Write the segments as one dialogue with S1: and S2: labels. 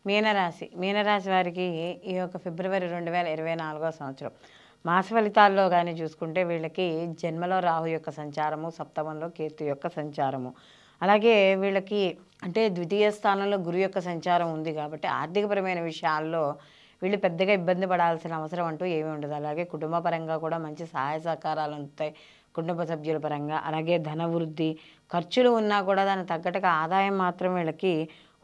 S1: మీనరాశి వారికి ఈ యొక్క ఫిబ్రవరి 2024వ సంవత్సరం మాస ఫలితాల్లో కానీ చూసుకుంటే వీళ్ళకి జన్మలో రాహు యొక్క సంచారము, సప్తమంలో కేతు యొక్క సంచారము, అలాగే వీళ్ళకి అంటే ద్వితీయ స్థానంలో గురు యొక్క సంచారం ఉంది కాబట్టి ఆర్థికపరమైన విషయాల్లో వీళ్ళు పెద్దగా ఇబ్బంది పడాల్సిన అవసరం అంటూ ఏమీ ఉండదు. అలాగే కుటుంబ పరంగా కూడా మంచి సహాయ సహకారాలు అందుతాయి కుటుంబ సభ్యుల పరంగా. అలాగే ధన వృద్ధి, ఖర్చులు ఉన్నా కూడా దానికి తగ్గట్టుగా ఆదాయం మాత్రం వీళ్ళకి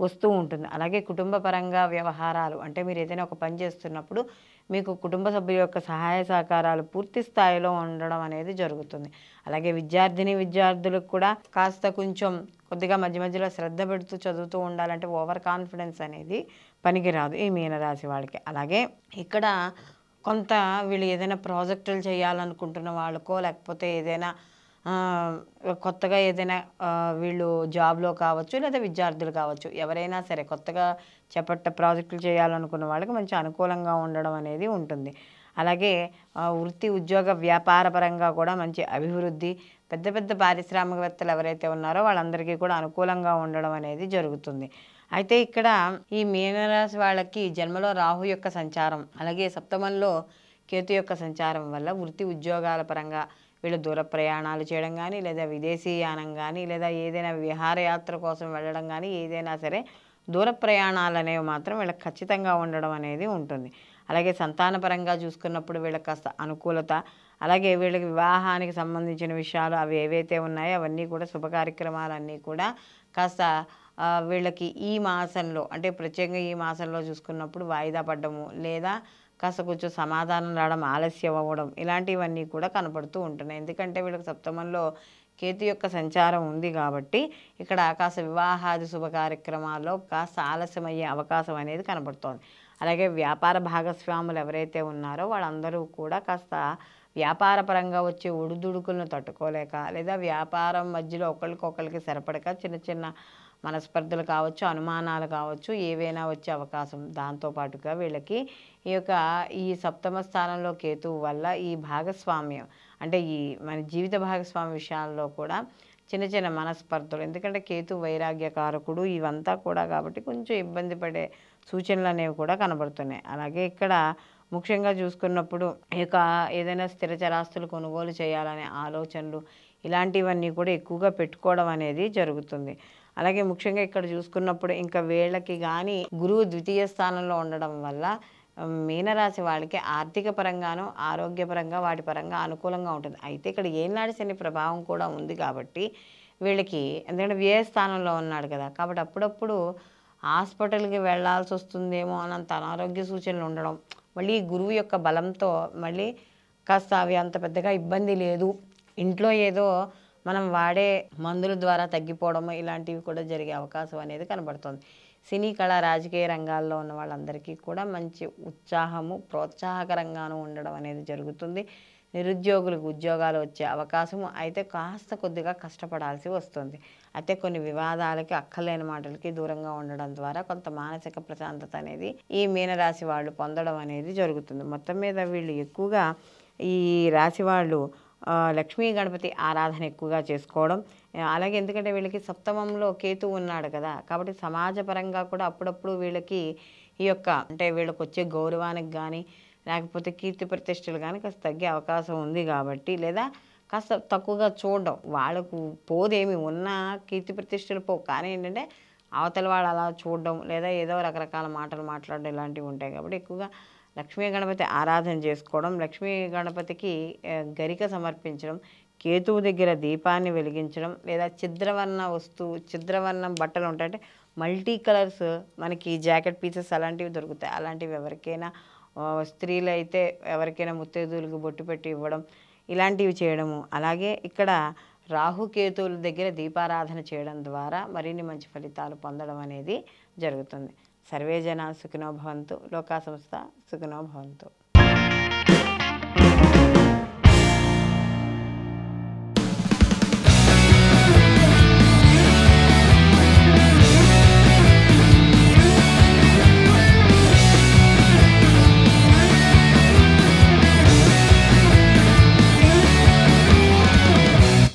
S1: వస్తూ ఉంటుంది. అలాగే కుటుంబ పరంగా వ్యవహారాలు అంటే మీరు ఏదైనా ఒక పని చేస్తున్నప్పుడు మీకు కుటుంబ సభ్యుల యొక్క సహాయ సహకారాలు పూర్తి స్థాయిలో ఉండడం అనేది జరుగుతుంది. అలాగే విద్యార్థులకు కూడా కాస్త కొంచెం కొద్దిగా మధ్య మధ్యలో శ్రద్ధ పెడుతూ చదువుతూ ఉండాలంటే ఓవర్ కాన్ఫిడెన్స్ అనేది పనికిరాదు ఈ మీనరాశి వాళ్ళకి. అలాగే ఇక్కడ కొంత వీళ్ళు ఏదైనా ప్రాజెక్టులు చేయాలనుకుంటున్న వాళ్ళకో లేకపోతే ఏదైనా కొత్తగా ఏదైనా వీళ్ళు జాబ్లో కావచ్చు లేదా విద్యార్థులు కావచ్చు ఎవరైనా సరే కొత్తగా ప్రాజెక్టులు చేయాలనుకున్న వాళ్ళకి మంచి అనుకూలంగా ఉండడం అనేది ఉంటుంది. అలాగే వృత్తి ఉద్యోగ వ్యాపార పరంగా కూడా మంచి అభివృద్ధి, పెద్ద పెద్ద పారిశ్రామికవేత్తలు ఎవరైతే ఉన్నారో వాళ్ళందరికీ కూడా అనుకూలంగా ఉండడం అనేది జరుగుతుంది. అయితే ఇక్కడ ఈ మీనరాశి వాళ్ళకి జన్మలో రాహు యొక్క సంచారం అలాగే సప్తమంలో కేతు యొక్క సంచారం వల్ల వృత్తి ఉద్యోగాల పరంగా వీళ్ళు దూర ప్రయాణాలు చేయడం కానీ లేదా విదేశీయానం కానీ లేదా ఏదైనా విహారయాత్ర కోసం వెళ్ళడం కానీ ఏదైనా సరే దూర ప్రయాణాలు అనేవి మాత్రం వీళ్ళకి ఖచ్చితంగా ఉండడం అనేది ఉంటుంది. అలాగే సంతానపరంగా చూసుకున్నప్పుడు వీళ్ళకి కాస్త అనుకూలత, అలాగే వీళ్ళకి వివాహానికి సంబంధించిన విషయాలు అవి ఏవైతే ఉన్నాయో అవన్నీ కూడా శుభ కార్యక్రమాలన్నీ కూడా కాస్త వీళ్ళకి ఈ మాసంలో అంటే ప్రత్యేకంగా ఈ మాసంలో చూసుకున్నప్పుడు వాయిదా పడ్డము లేదా కాస్త కొంచెం సమాధానం రావడం ఆలస్యం అవ్వడం ఇలాంటివన్నీ కూడా కనపడుతూ ఉంటున్నాయి. ఎందుకంటే వీళ్ళకి సప్తమంలో కేతు యొక్క సంచారం ఉంది కాబట్టి ఇక్కడ కాస్త వివాహాది శుభ కార్యక్రమాల్లో కాస్త ఆలస్యమయ్యే అవకాశం అనేది కనబడుతోంది. అలాగే వ్యాపార భాగస్వాములు ఎవరైతే ఉన్నారో వాళ్ళందరూ కూడా కాస్త వ్యాపార పరంగా వచ్చే ఒడిదుడుకులను తట్టుకోలేక లేదా వ్యాపారం మధ్యలో ఒకరికొకరికి సరిపడక చిన్న చిన్న మనస్పర్ధలు కావచ్చు, అనుమానాలు కావచ్చు, ఏవైనా వచ్చే అవకాశం. దాంతోపాటుగా వీళ్ళకి ఈ సప్తమ స్థానంలో కేతువు వల్ల ఈ భాగస్వామ్యం అంటే ఈ మన జీవిత భాగస్వామ్య విషయాల్లో కూడా చిన్న చిన్న మనస్పర్ధలు, ఎందుకంటే కేతు వైరాగ్యకారకుడు ఇవంతా కూడా కాబట్టి కొంచెం ఇబ్బంది పడే సూచనలు అనేవి కూడా కనబడుతున్నాయి. అలాగే ఇక్కడ ముఖ్యంగా చూసుకున్నప్పుడు ఏదైనా స్థిర చరాస్తులు కొనుగోలు చేయాలనే ఆలోచనలు ఇలాంటివన్నీ కూడా ఎక్కువగా పెట్టుకోవడం అనేది జరుగుతుంది. అలాగే ముఖ్యంగా ఇక్కడ చూసుకున్నప్పుడు ఇంకా వీళ్ళకి కానీ గురువు ద్వితీయ స్థానంలో ఉండడం వల్ల మీనరాశి వాళ్ళకి ఆర్థిక పరంగాను ఆరోగ్యపరంగా వాటి పరంగా అనుకూలంగా ఉంటుంది. అయితే ఇక్కడ ఏనాడు శని ప్రభావం కూడా ఉంది కాబట్టి వీళ్ళకి ఎందుకంటే వ్యయ స్థానంలో ఉన్నాడు కదా, కాబట్టి అప్పుడప్పుడు హాస్పిటల్కి వెళ్ళాల్సి వస్తుందేమో అనంత అనారోగ్య సూచనలు ఉండడం, మళ్ళీ గురువు యొక్క బలంతో మళ్ళీ కాస్త అవి అంత పెద్దగా ఇబ్బంది లేదు, ఇంట్లో ఏదో మనం వాడే మందుల ద్వారా తగ్గిపోవడము ఇలాంటివి కూడా జరిగే అవకాశం అనేది కనబడుతుంది. సినీ కళా రాజకీయ రంగాల్లో ఉన్న వాళ్ళందరికీ కూడా మంచి ఉత్సాహము ప్రోత్సాహకరంగాను ఉండడం అనేది జరుగుతుంది. నిరుద్యోగులకు ఉద్యోగాలు వచ్చే అవకాశము అయితే కాస్త కొద్దిగా కష్టపడాల్సి వస్తుంది. అయితే కొన్ని వివాదాలకి అక్కర్లేని మాటలకి దూరంగా ఉండడం ద్వారా కొంత మానసిక ప్రశాంతత అనేది ఈ మీనరాశి వాళ్ళు పొందడం అనేది జరుగుతుంది. మొత్తం మీద వీళ్ళు ఎక్కువగా ఈ రాశి వాళ్ళు లక్ష్మీ గణపతి ఆరాధన ఎక్కువగా చేసుకోవడం, అలాగే ఎందుకంటే వీళ్ళకి సప్తమంలో కేతు ఉన్నాడు కదా, కాబట్టి సమాజపరంగా కూడా అప్పుడప్పుడు వీళ్ళకి అంటే వీళ్ళకి వచ్చే గౌరవానికి కానీ లేకపోతే కీర్తి ప్రతిష్టలు కానీ కాస్త తగ్గే అవకాశం ఉంది కాబట్టి లేదా కాస్త తక్కువగా చూడడం, వాళ్ళకు పోదేమి ఉన్న కీర్తి ప్రతిష్టలు కానీ ఏంటంటే అవతల వాళ్ళు అలా చూడడం లేదా ఏదో రకరకాల మాటలు మాట్లాడడం ఇలాంటివి ఉంటాయి. కాబట్టి ఎక్కువగా లక్ష్మీ గణపతి ఆరాధన చేసుకోవడం, లక్ష్మీ గణపతికి గరిక సమర్పించడం, కేతువు దగ్గర దీపాన్ని వెలిగించడం లేదా చిద్రవర్ణం బట్టలు ఉంటాయంటే మల్టీ కలర్స్ మనకి జాకెట్ పీసెస్ అలాంటివి దొరుకుతాయి. అలాంటివి ఎవరికైనా స్త్రీలు అయితే ఎవరికైనా ముత్తైదువులకు బొట్టు పెట్టి ఇవ్వడం ఇలాంటివి చేయడము. అలాగే ఇక్కడ రాహుకేతువుల దగ్గర దీపారాధన చేయడం ద్వారా మరిన్ని మంచి ఫలితాలు పొందడం అనేది జరుగుతుంది. సర్వే జనా సుఖినో భవంతు, లోకా సమస్త సుఖినో భవంతు.